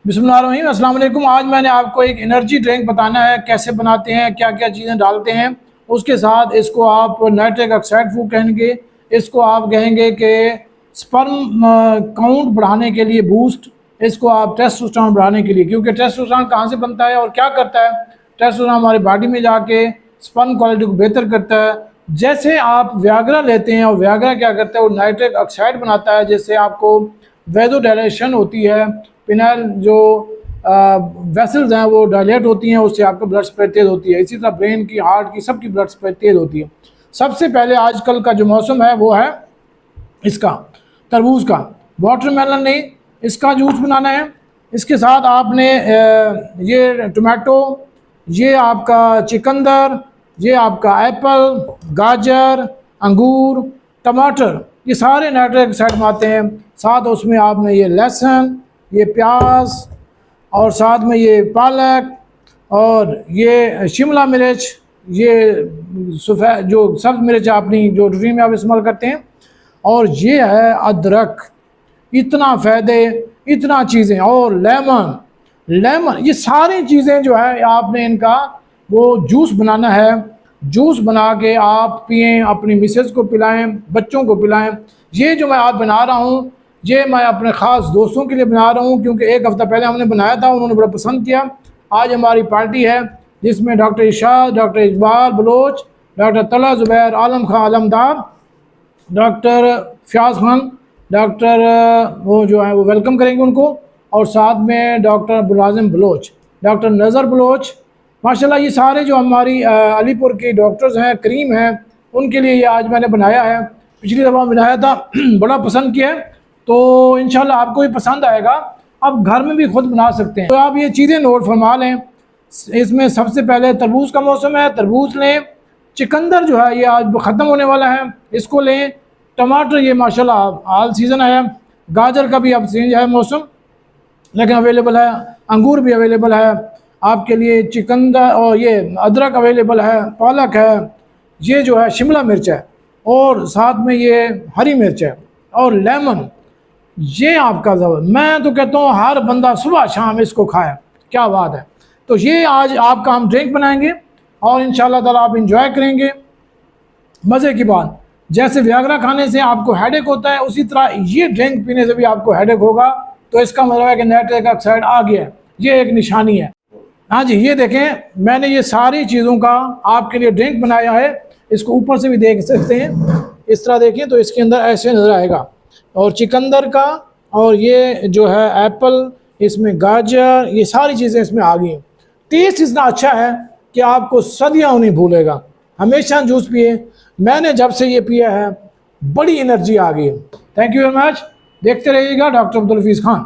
बिस्मिल्लाहिर्रहमानिर्रहीम, अस्सलाम वालेकुम। आज मैंने आपको एक एनर्जी ड्रिंक बताना है, कैसे बनाते हैं, क्या क्या चीज़ें डालते हैं। उसके साथ इसको आप नाइट्रिक ऑक्साइड फूड कहेंगे, इसको आप कहेंगे कि स्पर्म काउंट बढ़ाने के लिए बूस्ट, इसको आप टेस्टोस्टेरोन बढ़ाने के लिए, क्योंकि टेस्टोस्टेरोन कहाँ से बनता है और क्या करता है। टेस्टोस्टेरोन हमारी बॉडी में जाके स्पर्म क्वालिटी को बेहतर करता है। जैसे आप व्याग्रा लेते हैं और व्याग्रा क्या करता है, वो नाइट्रिक ऑक्साइड बनाता है, जिससे आपको वेजोडाइलेशन होती है, पिनाइल जो वेसल्स हैं वो डायलेट होती हैं, उससे आपका ब्लड स्प्रेड तेज़ होती है। इसी तरह ब्रेन की, हार्ट की, सबकी ब्लड स्प्रेड तेज़ होती है। सबसे पहले आजकल का जो मौसम है वो है इसका तरबूज का, वाटरमेलन नहीं, इसका जूस बनाना है। इसके साथ आपने ये टमाटो, ये आपका चिकंदर, ये आपका एप्पल, गाजर, अंगूर, टमाटर, ये सारे नाइट्रिक ऑक्साइड आते हैं। साथ उसमें आपने ये लहसुन, ये प्याज, और साथ में ये पालक, और ये शिमला मिर्च, ये सफ़ेद जो सब्ज़ मिर्च अपनी जो रूटीन में आप इस्तेमाल करते हैं, और ये है अदरक। इतना फ़ायदे, इतना चीज़ें, और लेमन, ये सारी चीज़ें जो है आपने इनका वो जूस बनाना है। जूस बना के आप पिएँ, अपनी मिसेज को पिलाएं, बच्चों को पिलाएं। ये जो मैं आज बना रहा हूँ, ये मैं अपने ख़ास दोस्तों के लिए बना रहा हूँ, क्योंकि एक हफ़्ता पहले हमने बनाया था, उन्होंने बड़ा पसंद किया। आज हमारी पार्टी है जिसमें doctor Irshad, doctor Iqbal Baloch, doctor Talha Zubair, Alam Khan Alamdar, doctor Fayaz Khan, doctor वो जो है वो वेलकम करेंगे उनको, और साथ में डॉक्टर अब्दुल बलोच, डॉक्टर नज़र बलोच। माशाल्लाह ये सारे जो हमारी अलीपुर के डॉक्टर्स हैं, करीम हैं, उनके लिए ये आज मैंने बनाया है। पिछली दफ़ा बनाया था, बड़ा पसंद किया है, तो इंशाल्लाह आपको भी पसंद आएगा। आप घर में भी खुद बना सकते हैं। तो आप ये चीज़ें नोट फरमा लें। इसमें सबसे पहले तरबूज का मौसम है, तरबूज लें। चिकंदर जो है ये आज ख़त्म होने वाला है, इसको लें। टमाटर ये माशाल्लाह आल सीज़न है। गाजर का भी अब चेंज है मौसम, लेकिन अवेलेबल है। अंगूर भी अवेलेबल है आपके लिए। चिकंदर और ये अदरक अवेलेबल है, पालक है, ये जो है शिमला मिर्च है, और साथ में ये हरी मिर्च है, और लेमन। ये आपका मैं तो कहता हूँ हर बंदा सुबह शाम इसको खाए, क्या बात है। तो ये आज आपका हम ड्रिंक बनाएंगे, और इंशाल्लाह ताला आप इंजॉय करेंगे मज़े की बात। जैसे व्याग्रा खाने से आपको हेडेक होता है, उसी तरह ये ड्रिंक पीने से भी आपको हेडेक होगा। तो इसका मतलब है कि नाइट्रिक ऑक्साइड आ गया है, ये एक निशानी है। हाँ जी, ये देखें, मैंने ये सारी चीज़ों का आपके लिए ड्रिंक बनाया है। इसको ऊपर से भी देख सकते हैं, इस तरह देखें तो इसके अंदर ऐसे नज़र आएगा। और चिकंदर का, और ये जो है एप्पल, इसमें गाजर, ये सारी चीज़ें इसमें आ गई हैं। टेस्ट इतना अच्छा है कि आपको सदियाँ नहीं भूलेगा। हमेशा जूस पिए, मैंने जब से ये पिया है बड़ी एनर्जी आ गई है। Thank you very much. देखते रहिएगा डॉक्टर अब्दुल हफीज़ खान।